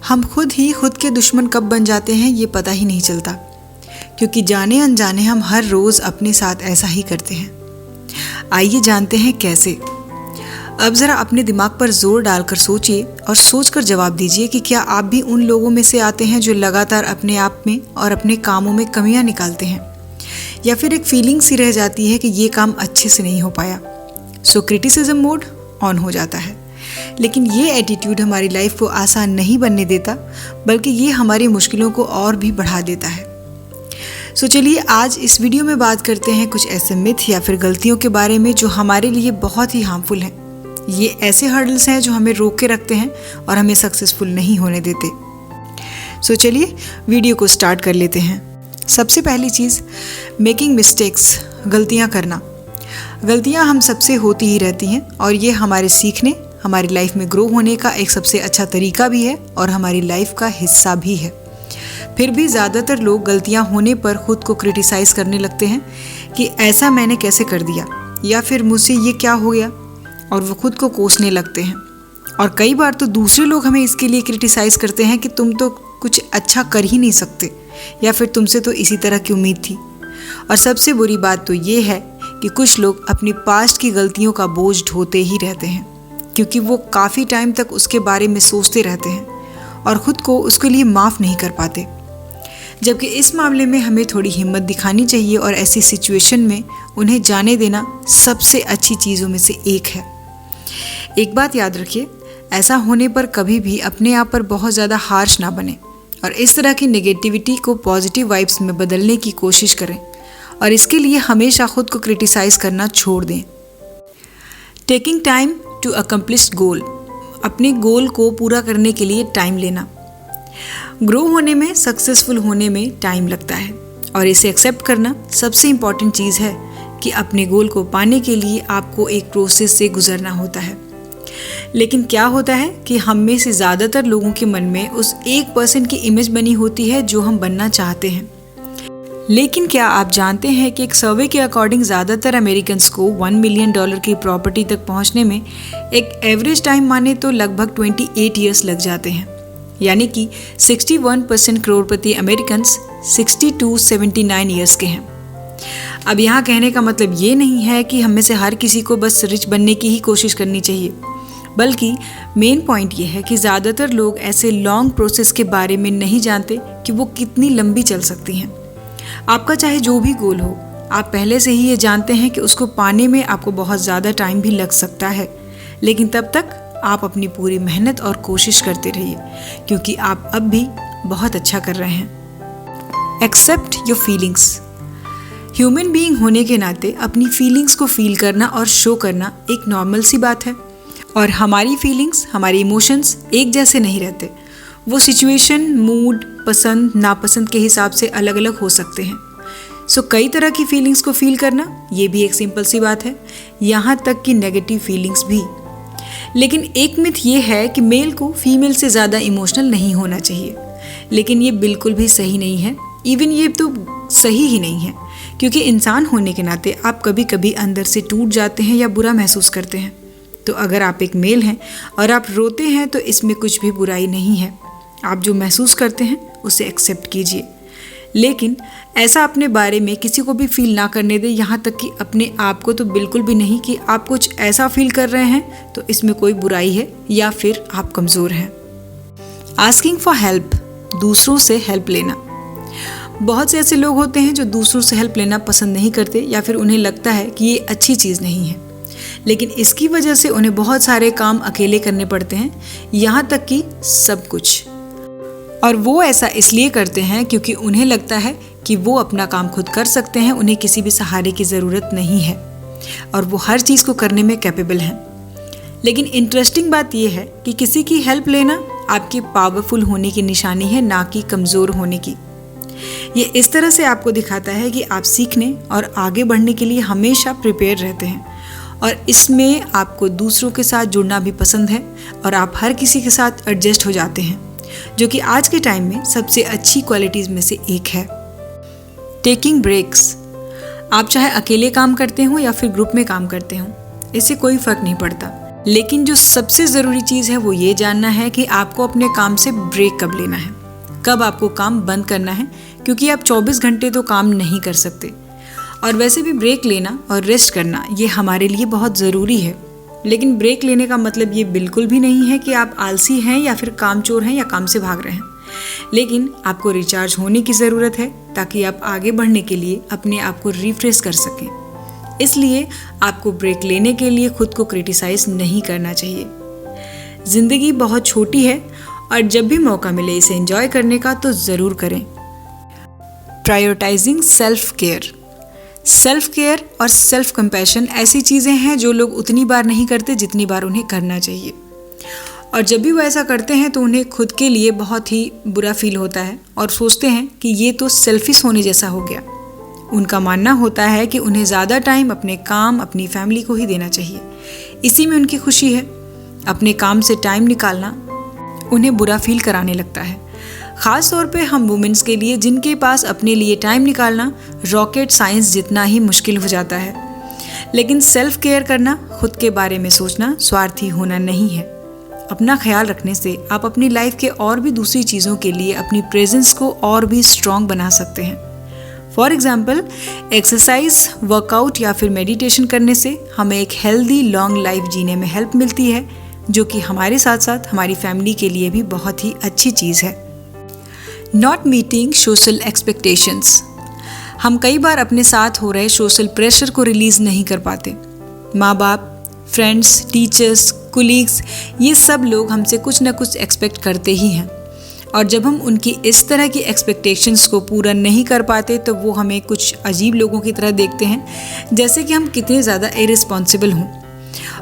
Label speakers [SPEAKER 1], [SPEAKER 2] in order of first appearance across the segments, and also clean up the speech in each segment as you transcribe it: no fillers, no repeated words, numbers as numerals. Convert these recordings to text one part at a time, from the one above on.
[SPEAKER 1] हम खुद ही खुद के दुश्मन कब बन जाते हैं ये पता ही नहीं चलता, क्योंकि जाने अनजाने हम हर रोज़ अपने साथ ऐसा ही करते हैं। आइए जानते हैं कैसे। अब ज़रा अपने दिमाग पर जोर डालकर सोचिए और सोचकर जवाब दीजिए कि क्या आप भी उन लोगों में से आते हैं जो लगातार अपने आप में और अपने कामों में कमियां निकालते हैं, या फिर एक फीलिंग सी रह जाती है कि ये काम अच्छे से नहीं हो पाया, सो क्रिटिसिज्म मोड ऑन हो जाता है। लेकिन ये एटीट्यूड हमारी लाइफ को आसान नहीं बनने देता, बल्कि ये हमारी मुश्किलों को और भी बढ़ा देता है। सो चलिए आज इस वीडियो में बात करते हैं कुछ ऐसे मिथ या फिर गलतियों के बारे में जो हमारे लिए बहुत ही हार्मफुल हैं। ये ऐसे हर्डल्स हैं जो हमें रोक के रखते हैं और हमें सक्सेसफुल नहीं होने देते। सो चलिए वीडियो को स्टार्ट कर लेते हैं। सबसे पहली चीज़, मेकिंग मिस्टेक्स, गलतियाँ करना। गलतियाँ हम सबसे होती ही रहती हैं और ये हमारे सीखने, हमारी लाइफ में ग्रो होने का एक सबसे अच्छा तरीका भी है और हमारी लाइफ का हिस्सा भी है। फिर भी ज़्यादातर लोग गलतियाँ होने पर खुद को क्रिटिसाइज़ करने लगते हैं कि ऐसा मैंने कैसे कर दिया, या फिर मुझसे ये क्या हो गया, और वो खुद को कोसने लगते हैं। और कई बार तो दूसरे लोग हमें इसके लिए क्रिटिसाइज़ करते हैं कि तुम तो कुछ अच्छा कर ही नहीं सकते, या फिर तुमसे तो इसी तरह की उम्मीद थी। और सबसे बुरी बात तो ये है कि कुछ लोग अपनी पास्ट की गलतियों का बोझ ढोते ही रहते हैं, क्योंकि वो काफ़ी टाइम तक उसके बारे में सोचते रहते हैं और ख़ुद को उसके लिए माफ़ नहीं कर पाते। जबकि इस मामले में हमें थोड़ी हिम्मत दिखानी चाहिए और ऐसी सिचुएशन में उन्हें जाने देना सबसे अच्छी चीज़ों में से एक है। एक बात याद रखिए, ऐसा होने पर कभी भी अपने आप पर बहुत ज़्यादा हार्श ना बने और इस तरह की नेगेटिविटी को पॉजिटिव वाइब्स में बदलने की कोशिश करें, और इसके लिए हमेशा खुद को क्रिटिसाइज़ करना छोड़ दें। टेकिंग टाइम टू अकम्प्लिश गोल, अपने गोल को पूरा करने के लिए टाइम लेना। ग्रो होने में, सक्सेसफुल होने में टाइम लगता है और इसे एक्सेप्ट करना सबसे इम्पॉर्टेंट चीज़ है कि अपने गोल को पाने के लिए आपको एक प्रोसेस से गुजरना होता है। लेकिन क्या होता है कि हम में से ज़्यादातर लोगों के मन में उस 1% की इमेज बनी होती है जो हम बनना चाहते हैं। लेकिन क्या आप जानते हैं कि एक सर्वे के अकॉर्डिंग ज़्यादातर अमेरिकन्स को $1 मिलियन की प्रॉपर्टी तक पहुंचने में एक एवरेज टाइम माने तो लगभग 28 ईयर्स लग जाते हैं। यानी कि 61% करोड़पति अमेरिकन्स 60 to 79 ईयर्स के हैं। अब यहाँ कहने का मतलब ये नहीं है कि हम में से हर किसी को बस रिच बनने की ही कोशिश करनी चाहिए, बल्कि मेन पॉइंट ये है कि ज़्यादातर लोग ऐसे लॉन्ग प्रोसेस के बारे में नहीं जानते कि वो कितनी लंबी चल सकती हैं। आपका चाहे जो भी गोल हो, आप पहले से ही ये जानते हैं कि उसको पाने में आपको बहुत ज़्यादा टाइम भी लग सकता है, लेकिन तब तक आप अपनी पूरी मेहनत और कोशिश करते रहिए, क्योंकि आप अब भी बहुत अच्छा कर रहे हैं। Accept your feelings. Human being होने के नाते अपनी फीलिंग्स को फील करना और शो करना एक नॉर्मल सी बात है, और हमारी फीलिंग्स, हमारे इमोशंस एक जैसे नहीं रहते। वो सिचुएशन, मूड, पसंद नापसंद के हिसाब से अलग अलग हो सकते हैं। सो कई तरह की फीलिंग्स को फील करना ये भी एक सिंपल सी बात है, यहाँ तक कि नेगेटिव फीलिंग्स भी। लेकिन एक मिथ ये है कि मेल को फीमेल से ज़्यादा इमोशनल नहीं होना चाहिए, लेकिन ये बिल्कुल भी सही नहीं है। इवन ये तो सही ही नहीं है, क्योंकि इंसान होने के नाते आप कभी कभी अंदर से टूट जाते हैं या बुरा महसूस करते हैं। तो अगर आप एक मेल हैं और आप रोते हैं तो इसमें कुछ भी बुराई नहीं है। आप जो महसूस करते हैं उसे एक्सेप्ट कीजिए, लेकिन ऐसा अपने बारे में किसी को भी फील ना करने दें, यहाँ तक कि अपने आप को तो बिल्कुल भी नहीं कि आप कुछ ऐसा फील कर रहे हैं तो इसमें कोई बुराई है या फिर आप कमज़ोर हैं। आस्किंग फॉर हेल्प, दूसरों से हेल्प लेना। बहुत से ऐसे लोग होते हैं जो दूसरों से हेल्प लेना पसंद नहीं करते, या फिर उन्हें लगता है कि ये अच्छी चीज़ नहीं है, लेकिन इसकी वजह से उन्हें बहुत सारे काम अकेले करने पड़ते हैं, यहाँ तक कि सब कुछ। और वो ऐसा इसलिए करते हैं क्योंकि उन्हें लगता है कि वो अपना काम खुद कर सकते हैं, उन्हें किसी भी सहारे की ज़रूरत नहीं है और वो हर चीज़ को करने में कैपेबल हैं। लेकिन इंटरेस्टिंग बात यह है कि किसी की हेल्प लेना आपके पावरफुल होने की निशानी है, ना कि कमज़ोर होने की। ये इस तरह से आपको दिखाता है कि आप सीखने और आगे बढ़ने के लिए हमेशा प्रिपेयर रहते हैं, और इसमें आपको दूसरों के साथ जुड़ना भी पसंद है और आप हर किसी के साथ एडजस्ट हो जाते हैं, जो कि आज के टाइम में सबसे अच्छी क्वालिटीज़ में से एक है। Taking breaks. आप चाहे अकेले काम करते हो या फिर ग्रुप में काम करते हो, इससे कोई फ़र्क नहीं पड़ता। लेकिन जो सबसे ज़रूरी चीज़ है वो ये जानना है कि आपको अपने काम से ब्रेक कब लेना है, कब आपको काम बंद करना है, क्योंकि आप 24 घंटे तो काम नहीं कर सकते। और वैसे भी ब्रेक लेना और रेस्ट करना ये हमारे लिए बहुत ज़रूरी है। लेकिन ब्रेक लेने का मतलब ये बिल्कुल भी नहीं है कि आप आलसी हैं या फिर कामचोर हैं या काम से भाग रहे हैं। लेकिन आपको रिचार्ज होने की ज़रूरत है ताकि आप आगे बढ़ने के लिए अपने आप को रिफ्रेश कर सकें। इसलिए आपको ब्रेक लेने के लिए खुद को क्रिटिसाइज़ नहीं करना चाहिए। ज़िंदगी बहुत छोटी है और जब भी मौका मिले इसे एंजॉय करने का तो ज़रूर करें। Prioritising self care. Self care और सेल्फ कंपैशन ऐसी चीज़ें हैं जो लोग उतनी बार नहीं करते जितनी बार उन्हें करना चाहिए। और जब भी वो ऐसा करते हैं तो उन्हें खुद के लिए बहुत ही बुरा फील होता है और सोचते हैं कि ये तो सेल्फिश होने जैसा हो गया। उनका मानना होता है कि उन्हें ज़्यादा टाइम अपने काम, अपनी फैमिली को ही देना चाहिए, इसी में उनकी खुशी है। अपने काम से टाइम निकालना उन्हें बुरा फील कराने लगता है, ख़ास तौर पे हम वुमेन्स के लिए जिनके पास अपने लिए टाइम निकालना रॉकेट साइंस जितना ही मुश्किल हो जाता है। लेकिन सेल्फ केयर करना, खुद के बारे में सोचना स्वार्थी होना नहीं है। अपना ख्याल रखने से आप अपनी लाइफ के और भी दूसरी चीज़ों के लिए अपनी प्रेजेंस को और भी स्ट्रॉन्ग बना सकते हैं। फॉर एग्जाम्पल, एक्सरसाइज, वर्कआउट या फिर मेडिटेशन करने से हमें एक हेल्दी लॉन्ग लाइफ जीने में हेल्प मिलती है, जो कि हमारे साथ साथ हमारी फैमिली के लिए भी बहुत ही अच्छी चीज़ है। Not meeting social expectations. हम कई बार अपने साथ हो रहे सोशल प्रेशर को रिलीज़ नहीं कर पाते। माँ बाप, फ्रेंड्स, टीचर्स, कुलीग्स, ये सब लोग हमसे कुछ ना कुछ एक्सपेक्ट करते ही हैं। और जब हम उनकी इस तरह की एक्सपेक्टेशंस को पूरा नहीं कर पाते तो वो हमें कुछ अजीब लोगों की तरह देखते हैं, जैसे कि हम कितने ज़्यादा इरिस्पॉन्सिबल हों।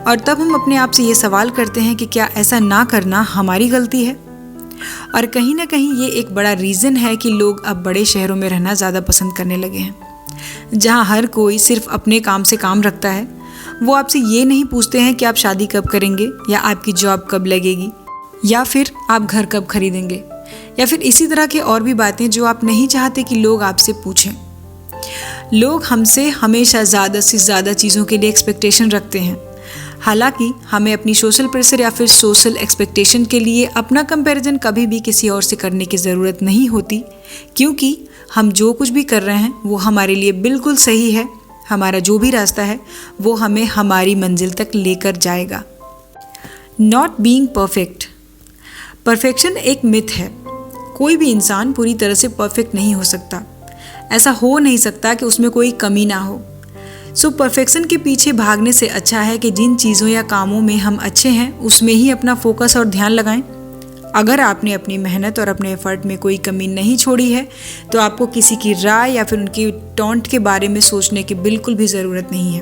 [SPEAKER 1] और तब हम अपने आप से ये सवाल करते हैं कि क्या ऐसा ना करना हमारी गलती है। और कहीं ना कहीं ये एक बड़ा रीज़न है कि लोग अब बड़े शहरों में रहना ज़्यादा पसंद करने लगे हैं, जहाँ हर कोई सिर्फ अपने काम से काम रखता है। वो आपसे ये नहीं पूछते हैं कि आप शादी कब करेंगे, या आपकी जॉब कब लगेगी, या फिर आप घर कब खरीदेंगे, या फिर इसी तरह की और भी बातें जो आप नहीं चाहते कि लोग आपसे पूछें। लोग हमसे हमेशा ज़्यादा से ज़्यादा चीज़ों के लिए एक्सपेक्टेशन रखते हैं। हालांकि हमें अपनी सोशल प्रेशर या फिर सोशल एक्सपेक्टेशन के लिए अपना कंपैरिजन कभी भी किसी और से करने की ज़रूरत नहीं होती, क्योंकि हम जो कुछ भी कर रहे हैं वो हमारे लिए बिल्कुल सही है। हमारा जो भी रास्ता है वो हमें हमारी मंजिल तक लेकर जाएगा। Not being perfect. परफेक्शन एक मिथ है। कोई भी इंसान पूरी तरह से परफेक्ट नहीं हो सकता। ऐसा हो नहीं सकता कि उसमें कोई कमी ना हो। सो परफेक्शन के पीछे भागने से अच्छा है कि जिन चीज़ों या कामों में हम अच्छे हैं उसमें ही अपना फोकस और ध्यान लगाएं। अगर आपने अपनी मेहनत और अपने एफर्ट में कोई कमी नहीं छोड़ी है तो आपको किसी की राय या फिर उनकी टॉन्ट के बारे में सोचने की बिल्कुल भी ज़रूरत नहीं है,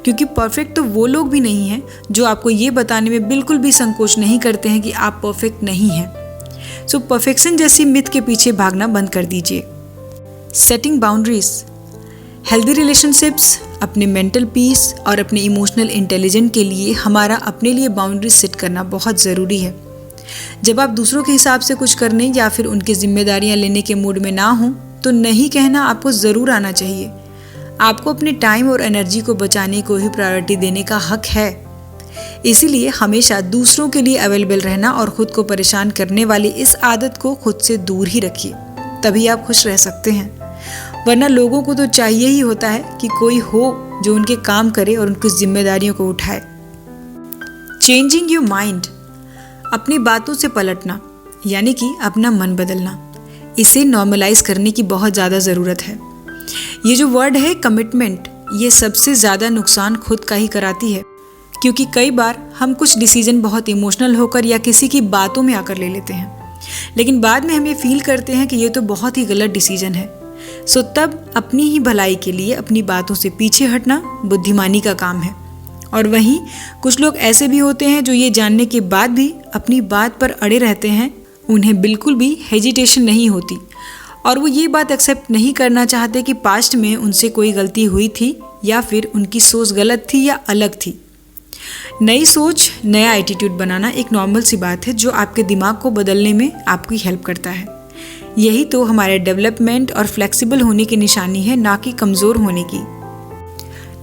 [SPEAKER 1] क्योंकि परफेक्ट तो वो लोग भी नहीं हैं जो आपको ये बताने में बिल्कुल भी संकोच नहीं करते हैं कि आप परफेक्ट नहीं हैं। सो परफेक्शन जैसी मिथ के पीछे भागना बंद कर दीजिए। Setting boundaries. हेल्दी रिलेशनशिप्स, अपने मेंटल पीस और अपने इमोशनल इंटेलिजेंस के लिए हमारा अपने लिए बाउंड्रीज सेट करना बहुत ज़रूरी है। जब आप दूसरों के हिसाब से कुछ करने या फिर उनकी जिम्मेदारियां लेने के मूड में ना हो तो नहीं कहना आपको ज़रूर आना चाहिए। आपको अपने टाइम और एनर्जी को बचाने को ही प्रायोरिटी देने का हक है। इसीलिए हमेशा दूसरों के लिए अवेलेबल रहना और ख़ुद को परेशान करने वाली इस आदत को खुद से दूर ही रखिए, तभी आप खुश रह सकते हैं। वरना लोगों को तो चाहिए ही होता है कि कोई हो जो उनके काम करे और उनकी जिम्मेदारियों को उठाए। Changing your mind. अपनी बातों से पलटना, यानी कि अपना मन बदलना, इसे नॉर्मलाइज करने की बहुत ज़्यादा ज़रूरत है। ये जो वर्ड है कमिटमेंट, ये सबसे ज़्यादा नुकसान खुद का ही कराती है, क्योंकि कई बार हम कुछ डिसीजन बहुत इमोशनल होकर या किसी की बातों में आकर ले लेते हैं, लेकिन बाद में हम ये फील करते हैं कि ये तो बहुत ही गलत डिसीजन है। सो तब अपनी ही भलाई के लिए अपनी बातों से पीछे हटना बुद्धिमानी का काम है। और वहीं कुछ लोग ऐसे भी होते हैं जो ये जानने के बाद भी अपनी बात पर अड़े रहते हैं। उन्हें बिल्कुल भी हेजिटेशन नहीं होती और वो ये बात एक्सेप्ट नहीं करना चाहते कि पास्ट में उनसे कोई गलती हुई थी या फिर उनकी सोच गलत थी या अलग थी। नई सोच, नया एटीट्यूड बनाना एक नॉर्मल सी बात है जो आपके दिमाग को बदलने में आपकी हेल्प करता है। यही तो हमारे डेवलपमेंट और फ्लेक्सिबल होने की निशानी है, ना कि कमज़ोर होने की।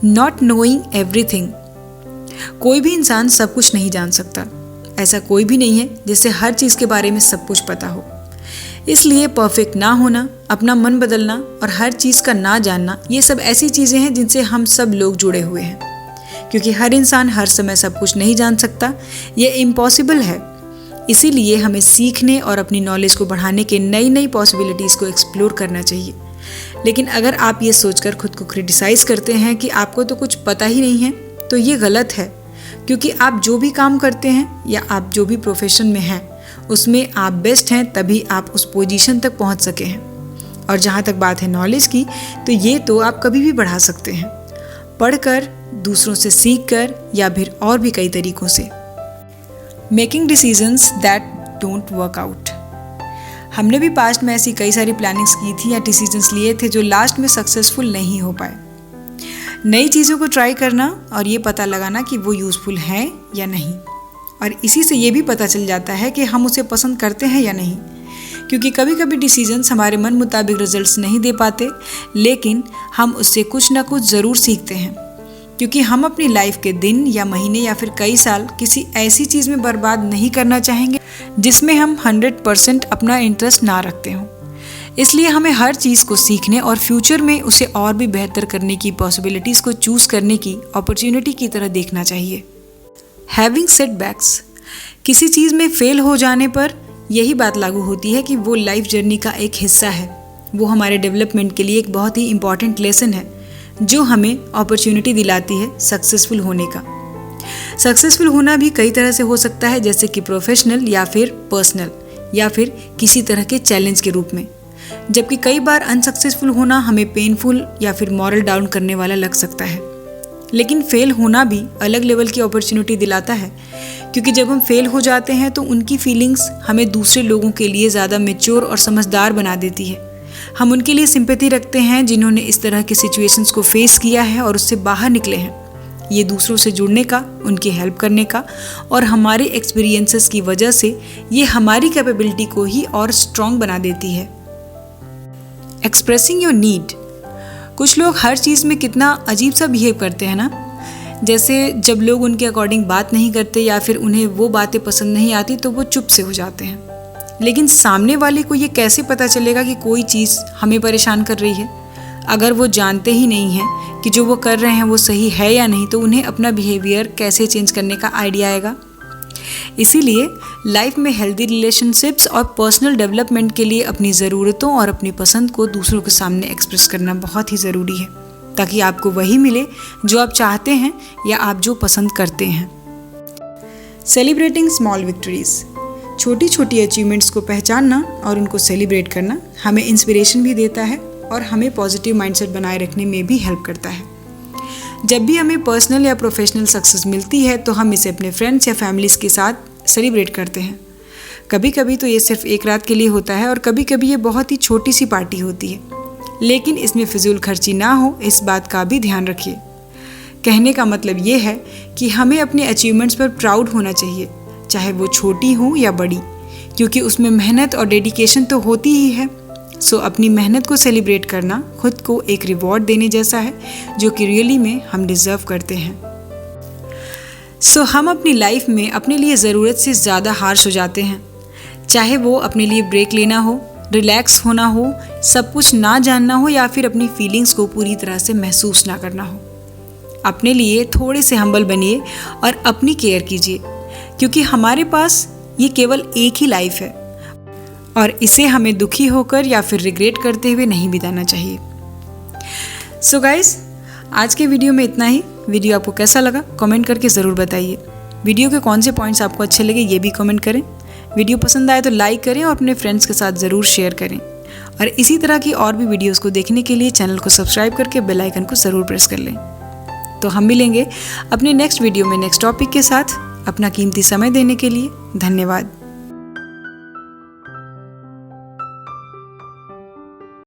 [SPEAKER 1] Not knowing everything. कोई भी इंसान सब कुछ नहीं जान सकता। ऐसा कोई भी नहीं है जिसे हर चीज़ के बारे में सब कुछ पता हो। इसलिए परफेक्ट ना होना, अपना मन बदलना और हर चीज़ का ना जानना, ये सब ऐसी चीज़ें हैं जिनसे हम सब लोग जुड़े हुए हैं। क्योंकि हर इंसान हर समय सब कुछ नहीं जान सकता, ये इम्पॉसिबल है। इसीलिए हमें सीखने और अपनी नॉलेज को बढ़ाने के नई नई पॉसिबिलिटीज़ को एक्सप्लोर करना चाहिए। लेकिन अगर आप ये सोचकर खुद को क्रिटिसाइज़ करते हैं कि आपको तो कुछ पता ही नहीं है, तो ये गलत है। क्योंकि आप जो भी काम करते हैं या आप जो भी प्रोफेशन में हैं, उसमें आप बेस्ट हैं, तभी आप उस पोजीशन तक पहुंच सके हैं। और जहां तक बात है नॉलेज की, तो ये तो आप कभी भी बढ़ा सकते हैं, पढ़कर, दूसरों से सीखकर या फिर और भी कई तरीकों से। Making decisions that don't work out. हमने भी पास्ट में ऐसी कई सारी प्लानिंग्स की थी या डिसीजंस लिए थे जो लास्ट में सक्सेसफुल नहीं हो पाए। नई चीज़ों को ट्राई करना और ये पता लगाना कि वो यूज़फुल है या नहीं, और इसी से ये भी पता चल जाता है कि हम उसे पसंद करते हैं या नहीं। क्योंकि कभी कभी डिसीजंस हमारे मन मुताबिक रिजल्ट्स नहीं दे पाते, लेकिन हम उससे कुछ ना कुछ ज़रूर सीखते हैं। क्योंकि हम अपनी लाइफ के दिन या महीने या फिर कई साल किसी ऐसी चीज़ में बर्बाद नहीं करना चाहेंगे जिसमें हम 100% अपना इंटरेस्ट ना रखते हों। इसलिए हमें हर चीज़ को सीखने और फ्यूचर में उसे और भी बेहतर करने की पॉसिबिलिटीज़ को चूज़ करने की अपॉर्चुनिटी की तरह देखना चाहिए। Having setbacks. किसी चीज़ में फेल हो जाने पर यही बात लागू होती है कि वो लाइफ जर्नी का एक हिस्सा है। वो हमारे डेवलपमेंट के लिए एक बहुत ही इम्पॉर्टेंट लेसन है जो हमें अपॉर्चुनिटी दिलाती है सक्सेसफुल होने का। सक्सेसफुल होना भी कई तरह से हो सकता है, जैसे कि प्रोफेशनल या फिर पर्सनल या फिर किसी तरह के चैलेंज के रूप में। जबकि कई बार अनसक्सेसफुल होना हमें पेनफुल या फिर मॉरल डाउन करने वाला लग सकता है। लेकिन फेल होना भी अलग लेवल की अपॉर्चुनिटी दिलाता है, क्योंकि जब हम फेल हो जाते हैं तो उनकी फीलिंग्स हमें दूसरे लोगों के लिए ज़्यादा मैच्योर और समझदार बना देती है। हम उनके लिए सिंपैथी रखते हैं जिन्होंने इस तरह के सिचुएशंस को फेस किया है और उससे बाहर निकले हैं। ये दूसरों से जुड़ने का, उनकी हेल्प करने का और हमारे एक्सपीरियंसेस की वजह से ये हमारी कैपेबिलिटी को ही और स्ट्रॉन्ग बना देती है। Expressing your need. कुछ लोग हर चीज़ में कितना अजीब सा बिहेव करते हैं ना। जैसे जब लोग उनके अकॉर्डिंग बात नहीं करते या फिर उन्हें वो बातें पसंद नहीं आती तो वो चुप से हो जाते हैं। लेकिन सामने वाले को ये कैसे पता चलेगा कि कोई चीज़ हमें परेशान कर रही है? अगर वो जानते ही नहीं हैं कि जो वो कर रहे हैं वो सही है या नहीं, तो उन्हें अपना बिहेवियर कैसे चेंज करने का आइडिया आएगा? इसीलिए लाइफ में हेल्दी रिलेशनशिप्स और पर्सनल डेवलपमेंट के लिए अपनी ज़रूरतों और अपनी पसंद को दूसरों के सामने एक्सप्रेस करना बहुत ही ज़रूरी है, ताकि आपको वही मिले जो आप चाहते हैं या आप जो पसंद करते हैं। Celebrating small victories. छोटी छोटी अचीवमेंट्स को पहचानना और उनको सेलिब्रेट करना हमें इंस्पिरेशन भी देता है और हमें पॉजिटिव माइंडसेट बनाए रखने में भी हेल्प करता है। जब भी हमें पर्सनल या प्रोफेशनल सक्सेस मिलती है तो हम इसे अपने फ्रेंड्स या फैमिलीज़ के साथ सेलिब्रेट करते हैं। कभी कभी तो ये सिर्फ एक रात के लिए होता है और कभी कभी ये बहुत ही छोटी सी पार्टी होती है, लेकिन इसमें फिजूल खर्ची ना हो, इस बात का भी ध्यान रखिए। कहने का मतलब ये है कि हमें अपने अचीवमेंट्स पर प्राउड होना चाहिए, चाहे वो छोटी हो या बड़ी, क्योंकि उसमें मेहनत और डेडिकेशन तो होती ही है। सो अपनी मेहनत को सेलिब्रेट करना खुद को एक रिवॉर्ड देने जैसा है, जो कि रियली में हम डिज़र्व करते हैं। सो हम अपनी लाइफ में अपने लिए ज़रूरत से ज़्यादा हार्श हो जाते हैं, चाहे वो अपने लिए ब्रेक लेना हो, रिलैक्स होना हो, सब कुछ ना जानना हो या फिर अपनी फीलिंग्स को पूरी तरह से महसूस ना करना हो। अपने लिए थोड़े से हम्बल बनिए और अपनी केयर कीजिए, क्योंकि हमारे पास ये केवल एक ही लाइफ है और इसे हमें दुखी होकर या फिर रिग्रेट करते हुए नहीं बिताना चाहिए। सो गाइस, आज के वीडियो में इतना ही। वीडियो आपको कैसा लगा कमेंट करके ज़रूर बताइए। वीडियो के कौन से पॉइंट्स आपको अच्छे लगे ये भी कमेंट करें। वीडियो पसंद आए तो लाइक करें और अपने फ्रेंड्स के साथ ज़रूर शेयर करें। और इसी तरह की और भी वीडियोज़ को देखने के लिए चैनल को सब्सक्राइब करके बेल आइकन को ज़रूर प्रेस कर लें। तो हम मिलेंगे अपने नेक्स्ट वीडियो में नेक्स्ट टॉपिक के साथ। अपना कीमती समय देने के लिए धन्यवाद।